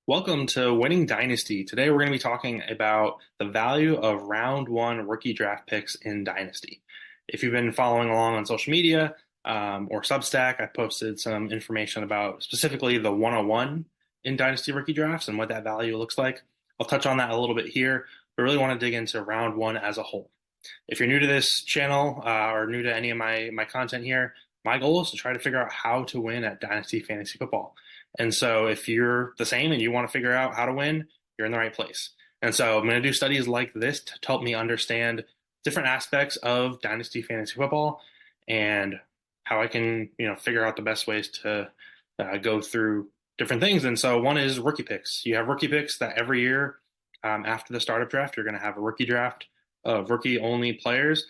Welcome to Winning Dynasty. Today we're going to be talking about the value of round one rookie draft picks in Dynasty. If you've been following along on social media or Substack, I posted some information about specifically the 101 in Dynasty rookie drafts and what that value looks like. I'll touch on that a little bit here, but really want to dig into round one as a whole. If you're new to this channel or new to any of my content here, my goal is to try to figure out how to win at Dynasty Fantasy Football. And so if you're the same and you want to figure out how to win, you're in the right place. And so I'm going to do studies like this to help me understand different aspects of Dynasty Fantasy Football and how I can, figure out the best ways to go through different things. And so one is rookie picks. You have rookie picks that every year after the startup draft, you're going to have a rookie draft of rookie only players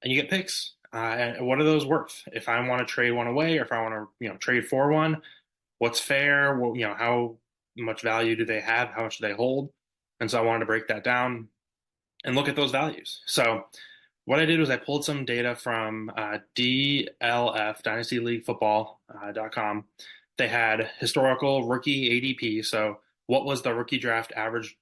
and you get picks. And what are those worth? If I want to trade one away or if I want to, trade for one, what's fair? Well, how much value do they have? How much do they hold? And so I wanted to break that down and look at those values. So what I did was I pulled some data from DLF, Dynasty League Football.com. They had historical rookie ADP. So what was the rookie draft average,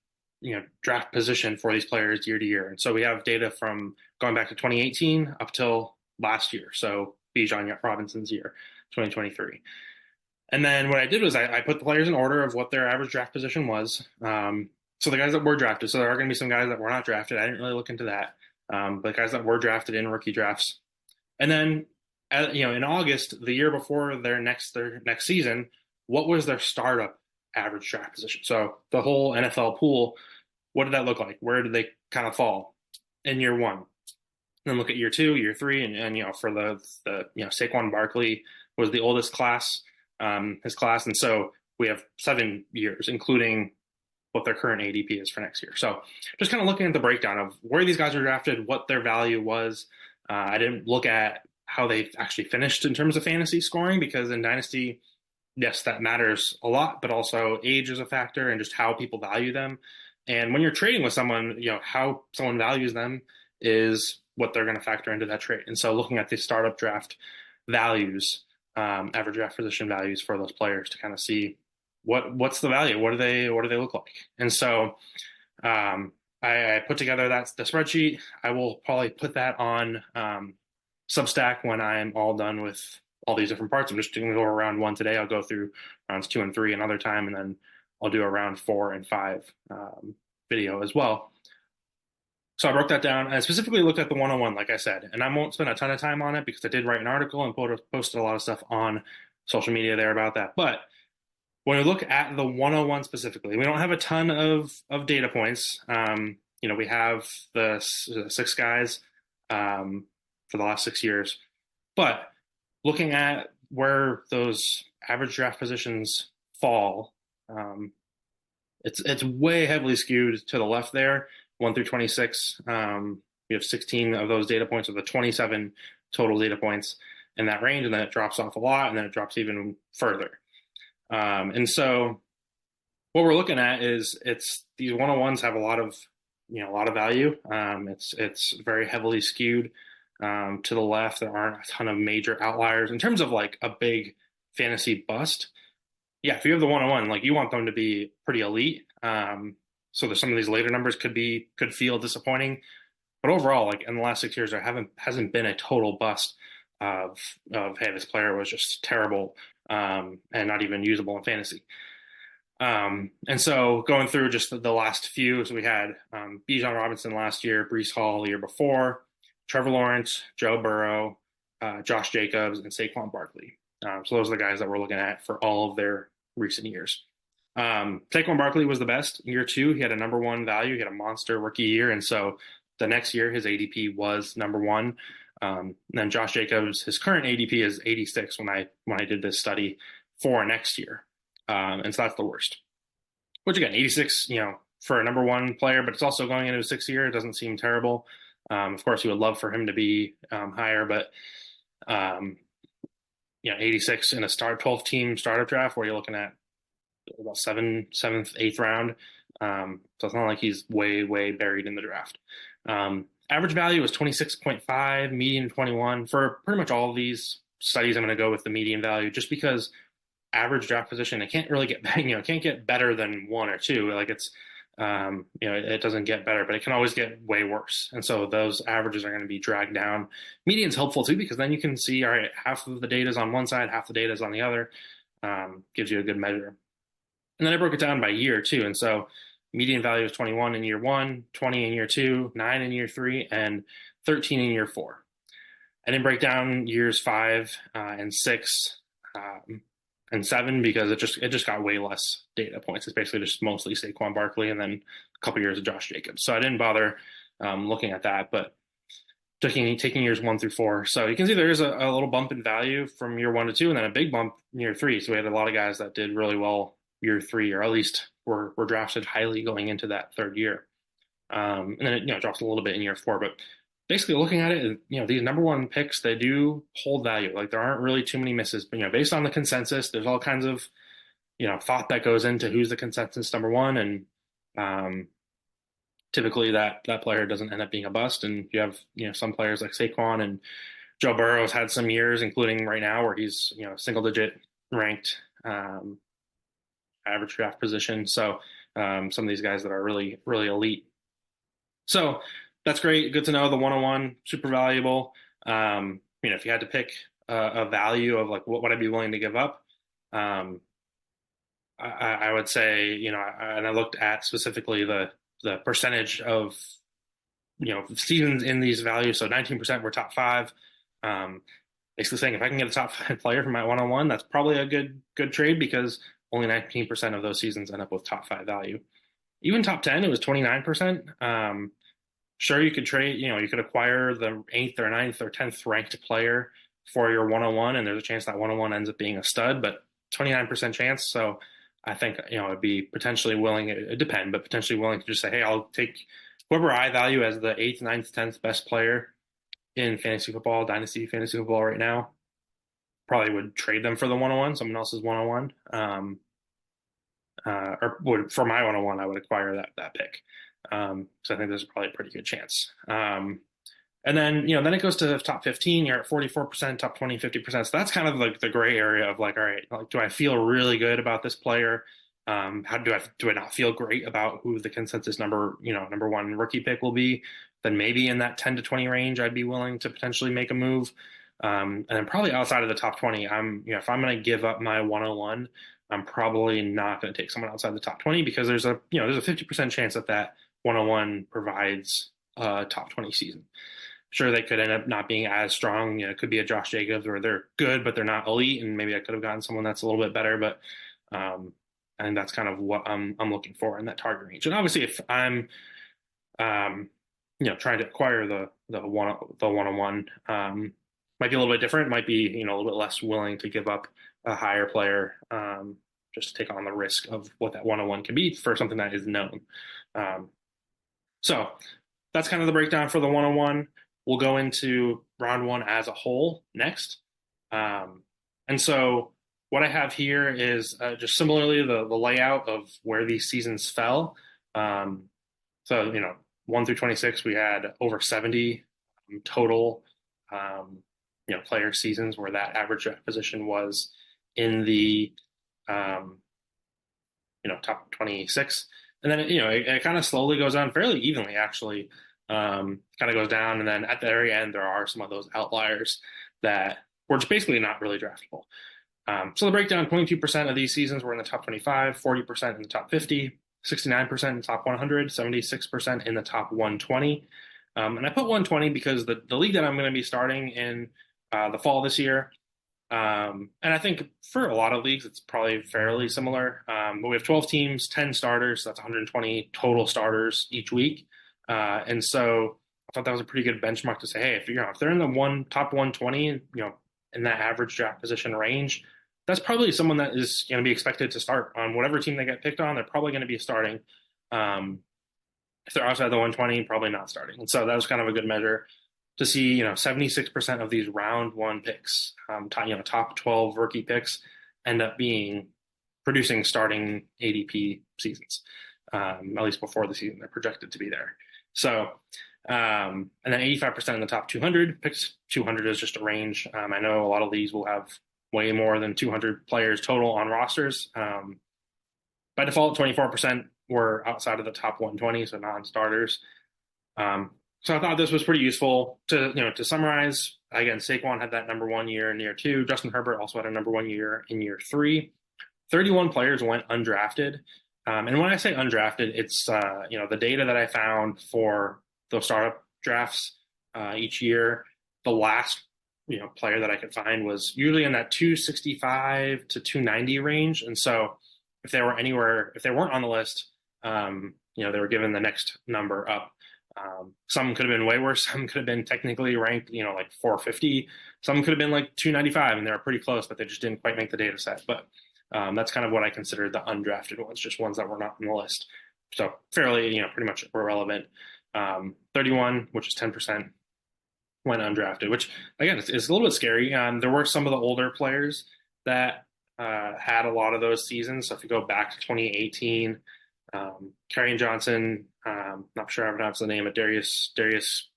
draft position for these players year to year? And so we have data from going back to 2018 up till last year. So Bijan Robinson's year, 2023. And then what I did was I put the players in order of what their average draft position was. So the guys that were drafted, so there are going to be some guys that were not drafted. I didn't really look into that. But guys that were drafted in rookie drafts. And then, in August, the year before their next season, what was their startup average draft position? So the whole NFL pool, what did that look like? Where did they kind of fall in year one? And then look at year two, year three, and for the Saquon Barkley was the oldest class. His class. And so we have 7 years, including what their current ADP is for next year. So just kind of looking at the breakdown of where these guys were drafted, what their value was. I didn't look at how they actually finished in terms of fantasy scoring because in Dynasty, yes, that matters a lot, but also age is a factor and just how people value them. And when you're trading with someone, how someone values them is what they're going to factor into that trade. And so looking at the startup draft values, average draft position values for those players to kind of see what's the value, what do they look like. And so I put together the spreadsheet. I will probably put that on Substack when I'm all done with all these different parts. I'm just going to go round one today. I'll go through rounds 2 and 3 another time, and then I'll do a round 4 and 5 video as well. So I broke that down and I specifically looked at the 101, like I said, and I won't spend a ton of time on it because I did write an article and posted a lot of stuff on social media there about that. But when we look at the 101 specifically, we don't have a ton of data points. We have the 6 guys for the last 6 years, but looking at where those average draft positions fall, it's way heavily skewed to the left there. 1 through 26. We have 16 of those data points of the 27 total data points in that range, and then it drops off a lot, and then it drops even further. And so what we're looking at is these 101s have a lot of value. It's very heavily skewed to the left. There aren't a ton of major outliers in terms of like a big fantasy bust. Yeah, if you have the 101, like you want them to be pretty elite. So there's some of these later numbers could feel disappointing, but overall, like in the last 6 years, there hasn't been a total bust of hey, this player was just terrible and not even usable in fantasy. And so going through just the last few, so we had Bijan Robinson last year, Breece Hall the year before, Trevor Lawrence, Joe Burrow, Josh Jacobs, and Saquon Barkley. So those are the guys that we're looking at for all of their recent years. Saquon Barkley was the best. Year 2, he had a number 1 value. He had a monster rookie year. And so the next year, his ADP was number 1. Then Josh Jacobs, his current ADP is 86 when I did this study for next year. And so that's the worst. Which again, 86, for a number 1 player, but it's also going into his 6th year. It doesn't seem terrible. Of course, you would love for him to be higher, but 86 in a 12-team startup draft where you're looking at about 7th, 8th round. So it's not like he's way, way buried in the draft. Average value was 26.5, median 21. For pretty much all of these studies, I'm going to go with the median value just because average draft position. It can't really get, it can't get better than one or two. Like it's, it doesn't get better, but it can always get way worse. And so those averages are going to be dragged down. Median's helpful too, because then you can see, all right, half of the data is on one side, half the data is on the other. Gives you a good measure. And then I broke it down by year too. And so median value is 21 in year one, 20 in year two, 9 in year three, and 13 in year four. I didn't break down years 5 and 6 and 7 because it just got way less data points. It's basically just mostly Saquon Barkley and then a couple years of Josh Jacobs. So I didn't bother looking at that, but taking years 1 through 4. So you can see there is a little bump in value from year 1 to 2, and then a big bump in year 3. So we had a lot of guys that did really well year 3, or at least were drafted highly going into that third year. And then it drops a little bit in year 4, but basically looking at it, these number 1 picks, they do hold value. Like there aren't really too many misses, but based on the consensus, there's all kinds of thought that goes into who's the consensus number 1, and typically that player doesn't end up being a bust. And you have some players like Saquon and Joe Burrow's had some years, including right now, where he's single digit ranked average draft position. So some of these guys that are really really elite. So that's great. Good to know. The 101, super valuable. If you had to pick a value of like what would I be willing to give up, I would say, and I looked at specifically the percentage of seasons in these values. So 19% were top 5. Basically saying if I can get a top 5 player for my 101, that's probably a good trade, because only 19% of those seasons end up with top 5 value. Even top 10, it was 29%. Sure, you could trade, you could acquire the 8th or 9th or 10th ranked player for your 101, and there's a chance that 101 ends up being a stud, but 29% chance. So I think, I'd be potentially willing, it depend, but potentially willing to just say, hey, I'll take whoever I value as the 8th, 9th, 10th best player in fantasy football, Dynasty fantasy football right now. Probably would trade them for the 101, someone else's 101. Or would, for my 101, I would acquire that pick. So I think there's probably a pretty good chance. And then, then it goes to top 15, you're at 44%, top 20, 50%. So that's kind of like the gray area of like, all right, like, do I feel really good about this player? How do I not feel great about who the consensus number 1 rookie pick will be? Then maybe in that 10 to 20 range, I'd be willing to potentially make a move. And then probably outside of the top 20, if I'm going to give up my 101, I'm probably not going to take someone outside the top 20, because there's a 50% chance that 101 provides a top 20 season. Sure, they could end up not being as strong. It could be a Josh Jacobs where they're good, but they're not elite, and maybe I could have gotten someone that's a little bit better. But I think that's kind of what I'm looking for in that target range. And obviously, if I'm trying to acquire the 101, might be a little bit different. Might be a little bit less willing to give up a higher player, just to take on the risk of what that 101 can be for something that is known. So that's kind of the breakdown for the 101. We'll go into round 1 as a whole next. And so what I have here is just similarly the layout of where these seasons fell. So 1 through 26, we had over 70 total player seasons where that average draft position was in the top 26. And then it kind of slowly goes on fairly evenly, actually. Kind of goes down, and then at the very end, there are some of those outliers that were just basically not really draftable. So the breakdown: 22% of these seasons were in the top 25, 40% in the top 50, 69% in the top 100, 76% in the top 120. And I put 120 because the league that I'm going to be starting in the fall this year, and I think for a lot of leagues, it's probably fairly similar. But we have 12 teams, 10 starters. So that's 120 total starters each week. And so I thought that was a pretty good benchmark to say, hey, if they're in the top 120, in that average draft position range, that's probably someone that is going to be expected to start on whatever team they get picked on. They're probably going to be starting. If they're outside the 120, probably not starting. And so that was kind of a good measure to see, 76% of these round 1 picks, top 12 rookie picks, end up producing starting ADP seasons, at least before the season they're projected to be there. So, and then 85% in the top 200 picks. 200 is just a range. I know a lot of leagues will have way more than 200 players total on rosters. By default, 24% were outside of the top 120, so non-starters. So I thought this was pretty useful to summarize. Again, Saquon had that number one year in year two. Justin Herbert also had a number one year in year three. 31 players went undrafted. And when I say undrafted, it's the data that I found for those startup drafts each year. The last player that I could find was usually in that 265 to 290 range. And so if they weren't on the list, they were given the next number up. Some could have been way worse. Some could have been technically ranked, like 450. Some could have been like 295, and they were pretty close, but they just didn't quite make the data set. But that's kind of what I consider the undrafted ones, just ones that were not on the list. So fairly, pretty much irrelevant. 31, which is 10%, went undrafted, which again, it's a little bit scary. There were some of the older players that had a lot of those seasons. So if you go back to 2018, Kerryon Johnson, not sure I pronounced the name, of Darius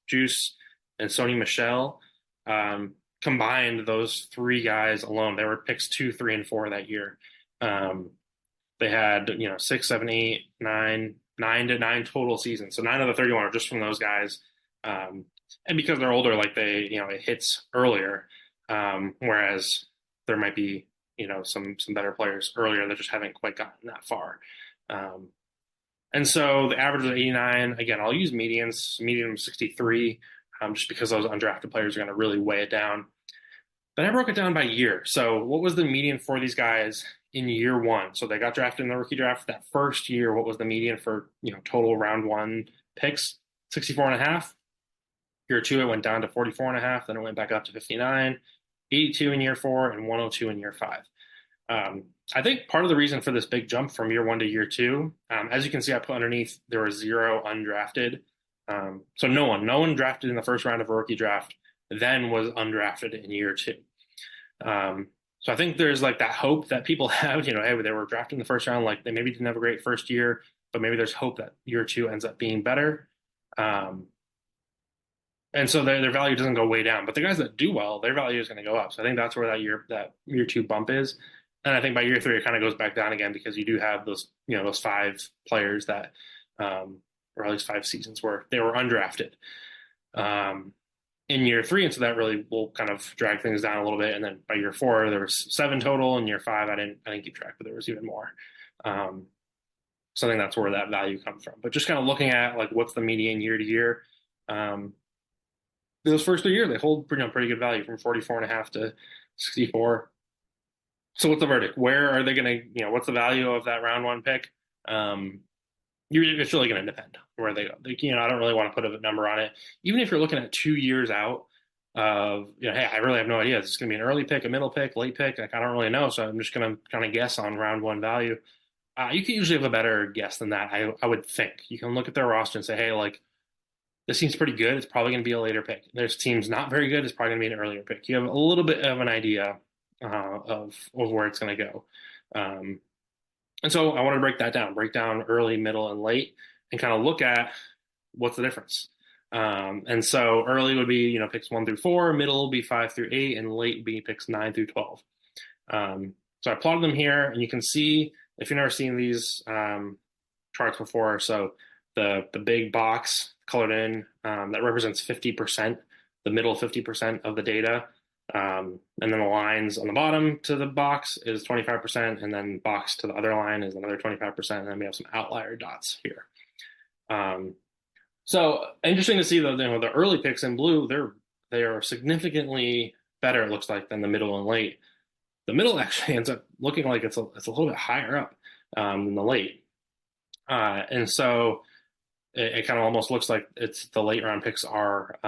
Juice, and Sony Michel, combined those three guys alone, they were picks 2, 3, and 4 that year. They had 6, 7, 8, 9 to 9 total seasons. So 9 of the 31 are just from those guys. And because they're older, like it hits earlier, whereas there might be some better players earlier that just haven't quite gotten that far. And so the average was 89. Again, I'll use medians. Median was 63, just because those undrafted players are going to really weigh it down. Then I broke it down by year. So what was the median for these guys in year one? So they got drafted in the rookie draft. That first year, what was the median for total round one picks? 64.5. Year two, it went down to 44.5. Then it went back up to 59, 82 in year four, and 102 in year five. I think part of the reason for this big jump from year one to year two, as you can see, I put underneath, there were 0 undrafted. So no one drafted in the first round of a rookie draft then was undrafted in year two. So I think there's like that hope that people have, hey, they were drafted in the first round, like they maybe didn't have a great first year, but maybe there's hope that year two ends up being better. And so their value doesn't go way down, but the guys that do well, their value is going to go up. So I think that's where that year two bump is. And I think by year three, it kind of goes back down again because you do have those 5 players that, or at least 5 seasons where they were undrafted in year three. And so that really will kind of drag things down a little bit. And then by year 4, there was 7 total. In year 5, I didn't keep track, but there was even more. So I think that's where that value comes from. But just kind of looking at like what's the median year to year. Those first 3 years, they hold pretty good value from 44.5 to 64. So what's the verdict? Where are they going to, what's the value of that round one pick? It's really going to depend where they go. I don't really want to put a number on it. Even if you're looking at 2 years out of, hey, I really have no idea. Is this going to be an early pick, a middle pick, late pick? Like, I don't really know. So I'm just going to kind of guess on round one value. You can usually have a better guess than that, I would think. You can look at their roster and say, hey, like, this seems pretty good. It's probably going to be a later pick. There's teams not very good. It's probably going to be an earlier pick. You have a little bit of an idea of where it's going to go. And so I want to break down early, middle, and late, and kind of look at what's the difference. And so early would be, picks 1 through 4, middle will be 5 through 8, and late would be picks 9 through 12. So I plotted them here, and you can see, if you've never seen these charts before, so the big box colored in, that represents 50%, the middle 50% of the data. And then the lines on the bottom to the box is 25%, and then box to the other line is another 25%, and then we have some outlier dots here. So interesting to see though, the early picks in blue, they are significantly better, it looks like, than the middle and late. The middle actually ends up looking like it's a little bit higher up than the late. And so it kind of almost looks like it's the late round picks are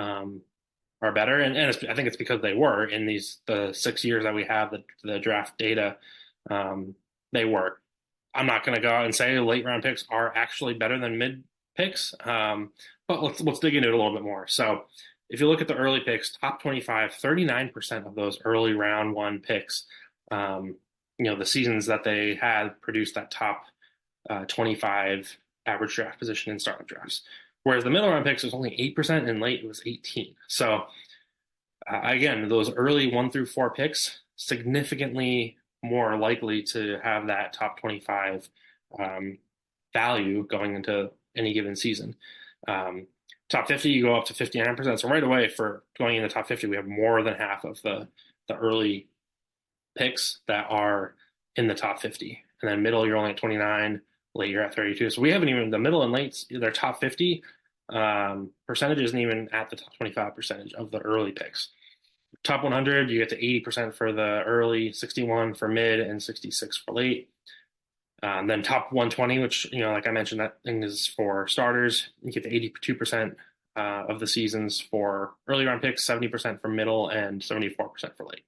better, and I think it's because they were in the 6 years that we have the draft data. They were. I'm not going to go out and say late round picks are actually better than mid picks, but let's dig into it a little bit more. So if you look at the early picks, top 25, 39% of those early round one picks, the seasons that they had produced that top 25 average draft position in startup drafts. Whereas the middle round picks was only 8%, and late it was 18%. So again, those early 1 through 4 picks, significantly more likely to have that top 25 um, value going into any given season. Um, Top 50, you go up to 59%. So right away for going in the top 50, we have more than half of the early picks that are in the top 50. And then middle, you're only at 29, late, you're at 32. So we haven't even, the middle and late, their top 50 percentage isn't even at the top 25 percentage of the early picks. Top 100, you get to 80% for the early, 61 for mid, and 66 for late. Then top 120, which, like I mentioned, that thing is for starters. You get to 82% of the seasons for early round picks, 70% for middle, and 74% for late.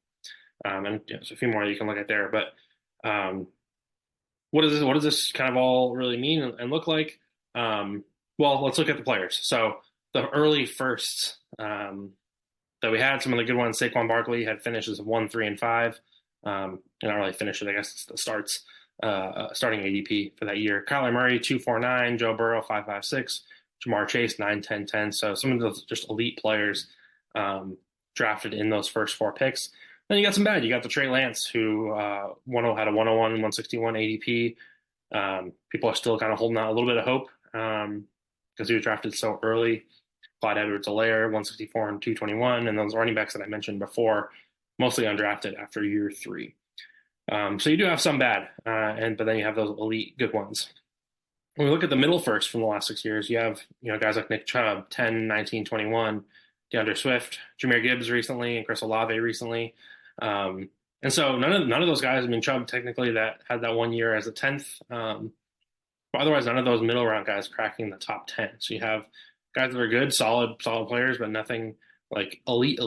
And there's a few more you can look at there. But what does this kind of all really mean and look like? Well, let's look at the players. So the early firsts that we had, some of the good ones. Saquon Barkley had finishes of 1, 3, and 5. Not really finishes, I guess it's the starts. Starting ADP for that year. Kyler Murray, 249, Joe Burrow, 556, Jamar Chase, 9, 10, 10. So some of those just elite players drafted in those first 4 picks. Then you got some bad. You got the Trey Lance, who had a 101, 161 ADP. People are still kind of holding out a little bit of hope because he was drafted so early. Clyde Edwards-Helaire, 164 and 221, and those running backs that I mentioned before, mostly undrafted after year 3. So you do have some bad, but then you have those elite good ones. When we look at the middle first from the last 6 years, you have guys like Nick Chubb, 10, 19, 21, DeAndre Swift, Jahmyr Gibbs recently, and Chris Olave recently. And so none of those guys. I mean, Chubb technically that had that 1 year as a 10th. But otherwise, none of those middle round guys cracking the top 10. So you have guys that are good, solid players, but nothing like elite.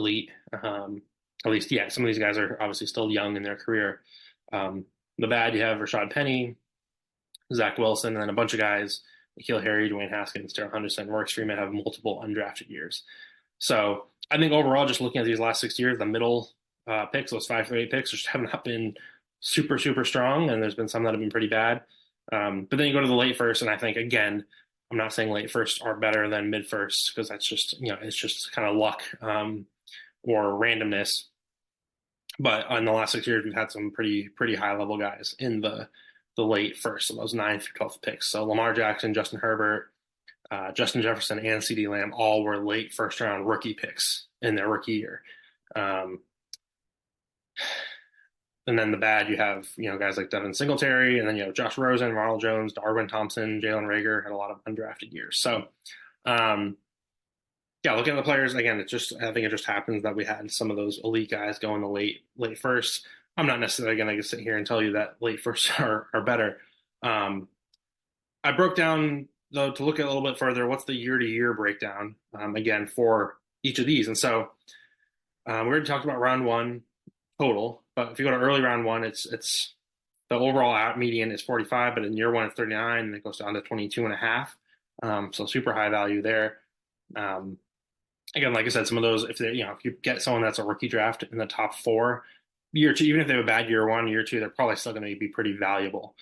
At least, yeah, some of these guys are obviously still young in their career. The bad, you have Rashad Penny, Zach Wilson, and then a bunch of guys, N'Keal Harry, Dwayne Haskins, Darrell Henderson, Royce Freeman have multiple undrafted years. So I think overall, just looking at these last 6 years, the middle picks, those 5 through 8 picks, just have not been super, super strong, and there's been some that have been pretty bad. But then you go to the late first, and I think, again, I'm not saying late first are better than mid first because that's just, it's just kind of luck or randomness. But in the last 6 years, we've had some pretty high level guys in the late first, so those 9 through 12 picks. So Lamar Jackson, Justin Herbert, Justin Jefferson, and CeeDee Lamb all were late first round rookie picks in their rookie year. And then the bad, you have guys like Devin Singletary, and then Josh Rosen, Ronald Jones, Darwin Thompson, Jalen Reagor had a lot of undrafted years. So yeah, looking at the players again, I think it just happens that we had some of those elite guys go in the late first. I'm not necessarily going to sit here and tell you that late firsts are better. I broke down though to look at a little bit further. What's the year-to-year breakdown again for each of these? And so we already talked about round 1 total, but if you go to early round 1, it's the overall out median is 45, but in year 1 it's 39, and it goes down to 22 and a half. So super high value there. Again, like I said, some of those, if you get someone that's a rookie draft in the top 4, year 2, even if they have a bad year 1, year 2, they're probably still going to be pretty valuable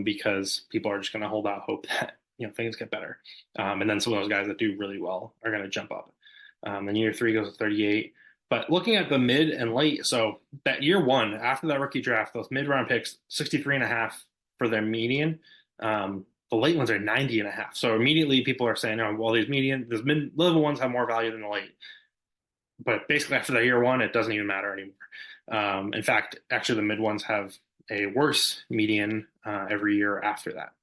because people are just going to hold out hope that things get better. And then some of those guys that do really well are going to jump up. And year 3 goes to 38. But looking at the mid and late, so that year 1 after that rookie draft, those mid round picks, 63 and a half for their median. The late ones are 90 and a half. So immediately people are saying, oh, well, these mid-level ones have more value than the late. But basically after that year 1, it doesn't even matter anymore. In fact, actually the mid ones have a worse median every year after that.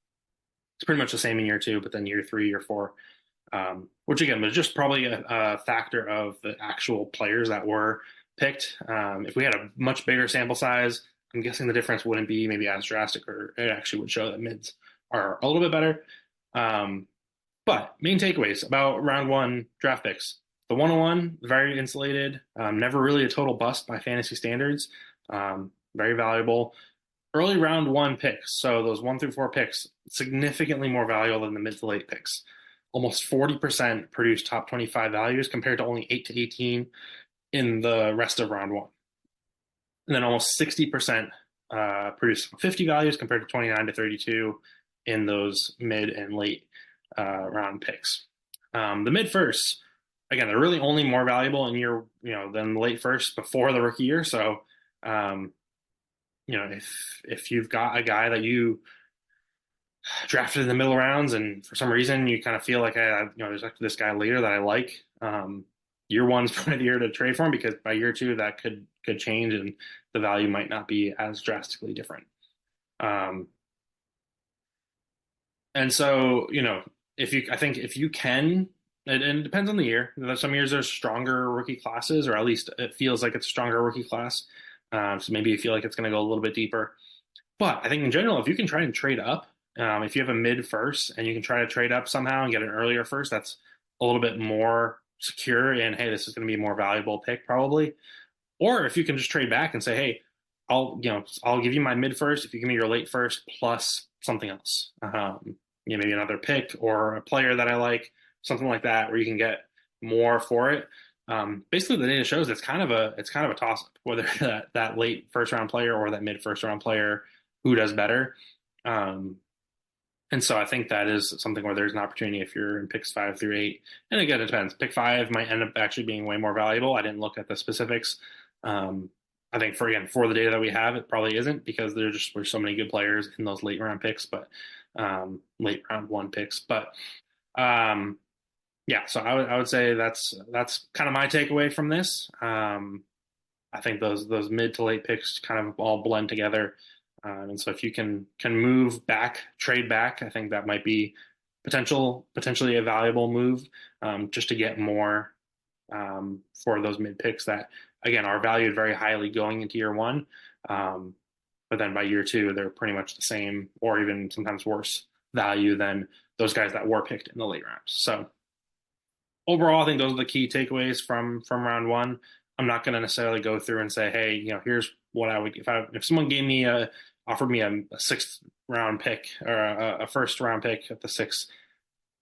It's pretty much the same in year 2, but then year 3, year 4, which again was just probably a factor of the actual players that were picked. If we had a much bigger sample size, I'm guessing the difference wouldn't be maybe as drastic, or it actually would show that mids are a little bit better. But main takeaways about round 1 draft picks. The 101, very insulated, never really a total bust by fantasy standards, very valuable. Early round 1 picks, so those 1 through 4 picks, significantly more valuable than the mid to late picks. Almost 40% produce top 25 values compared to only 8 to 18 in the rest of round 1. And then almost 60% produce 50 values compared to 29 to 32 in those mid and late round picks. The mid first, again, they're really only more valuable in year, than the late first before the rookie year. So Um, if you've got a guy that you drafted in the middle rounds, and for some reason you kind of feel like, hey, there's like this guy later that I like. Year one's probably the year to trade for him because by year two that could change and the value might not be as drastically different. Um, and so I think if you can, and it depends on the year. Some years there's stronger rookie classes, or at least it feels like it's a stronger rookie class. So maybe you feel like it's going to go a little bit deeper. But I think in general, if you can try and trade up, if you have a mid first and you can try to trade up somehow and get an earlier first, that's a little bit more secure. And hey, this is going to be a more valuable pick probably. Or if you can just trade back and say, hey, I'll give you my mid first if you give me your late first plus something else. Maybe another pick or a player that I like, something like that, where you can get more for it. Basically, the data shows it's kind of a toss up whether that late first round player or that mid first round player who does better. Um, and so I think that is something where there's an opportunity if you're in picks 5 through 8. And again, it depends. Pick 5 might end up actually being way more valuable. I didn't look at the specifics. Um, I think for the data that we have, it probably isn't because there's so many good players in those late round picks, but late round one picks. But um, yeah, so I would say that's kind of my takeaway from this. I think those mid to late picks kind of all blend together. And so if you can move back, trade back, I think that might be potentially a valuable move, just to get more for those mid picks that again are valued very highly going into year one. Um, but then by year two, they're pretty much the same or even sometimes worse value than those guys that were picked in the late rounds. So overall, I think those are the key takeaways from round one. I'm not going to necessarily go through and say, hey, here's what I would if someone offered me a sixth round pick or a first round pick at the sixth,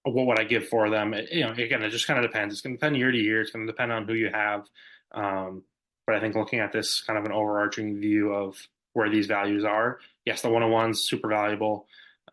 what would I give for them? Again, it just kind of depends. It's going to depend year to year. It's going to depend on who you have. But I think looking at this kind of an overarching view of where these values are, yes, the 101's super valuable.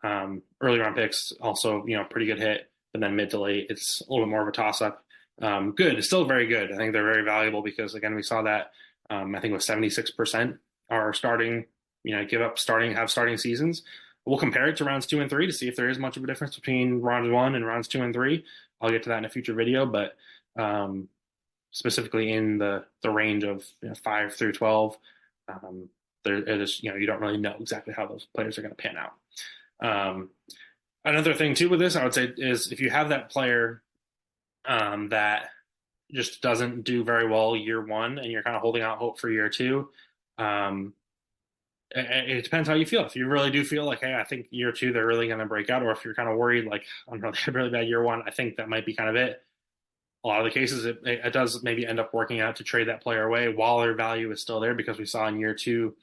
Early round picks also, pretty good hit. But then mid to late, it's a little bit more of a toss up. Good, it's still very good. I think they're very valuable because again, we saw that I think it was 76% are starting, have starting seasons. We'll compare it to rounds 2 and 3 to see if there is much of a difference between round one and rounds 2 and 3. I'll get to that in a future video, but specifically in the range of 5 through 12, there it is. You don't really know exactly how those players are going to pan out. Another thing too with this, I would say, is if you have that player that just doesn't do very well year one, and you're kind of holding out hope for year two. It depends how you feel. If you really do feel like, hey, I think year two they're really going to break out, or if you're kind of worried, like, I don't know, they had really bad year one, I think that might be kind of it. A lot of the cases, it does maybe end up working out to trade that player away while their value is still there, because we saw in year two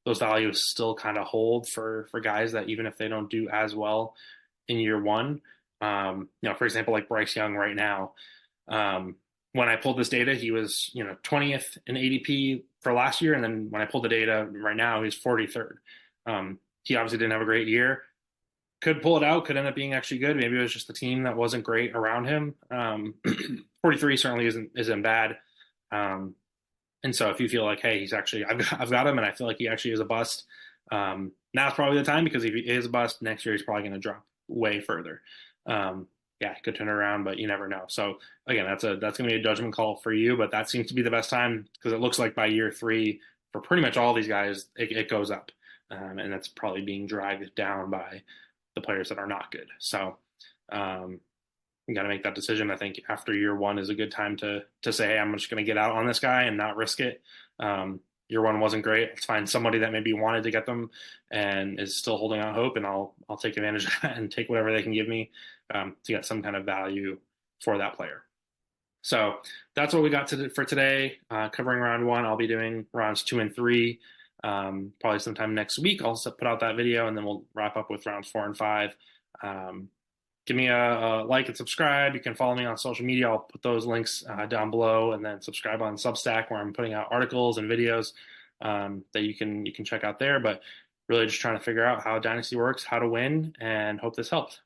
those values still kind of hold for guys that even if they don't do as well in year one. For example, like Bryce Young right now. When I pulled this data, he was 20th in ADP for last year, and then when I pulled the data right now, he's 43rd. He obviously didn't have a great year. Could pull it out, could end up being actually good. Maybe it was just the team that wasn't great around him. 43 certainly isn't bad. And so if you feel like, hey, I've got him, and I feel like he actually is a bust, now's probably the time, because if he is a bust next year, he's probably going to drop way further. Yeah, it could turn around, but you never know. So again, that's going to be a judgment call for you, but that seems to be the best time, because it looks like by year three, for pretty much all these guys, it goes up. And that's probably being dragged down by the players that are not good. So you got to make that decision. I think after year one is a good time to say, hey, I'm just going to get out on this guy and not risk it. Year one wasn't great. Let's find somebody that maybe wanted to get them and is still holding out hope, and I'll take advantage of that and take whatever they can give me to get some kind of value for that player. So that's what we got for today. Covering round one, I'll be doing rounds 2 and 3 probably sometime next week. I'll put out that video, and then we'll wrap up with rounds 4 and 5. Give me a like and subscribe. You can follow me on social media. I'll put those links down below, and then subscribe on Substack, where I'm putting out articles and videos that you can check out there. But really just trying to figure out how Dynasty works, how to win, and hope this helped.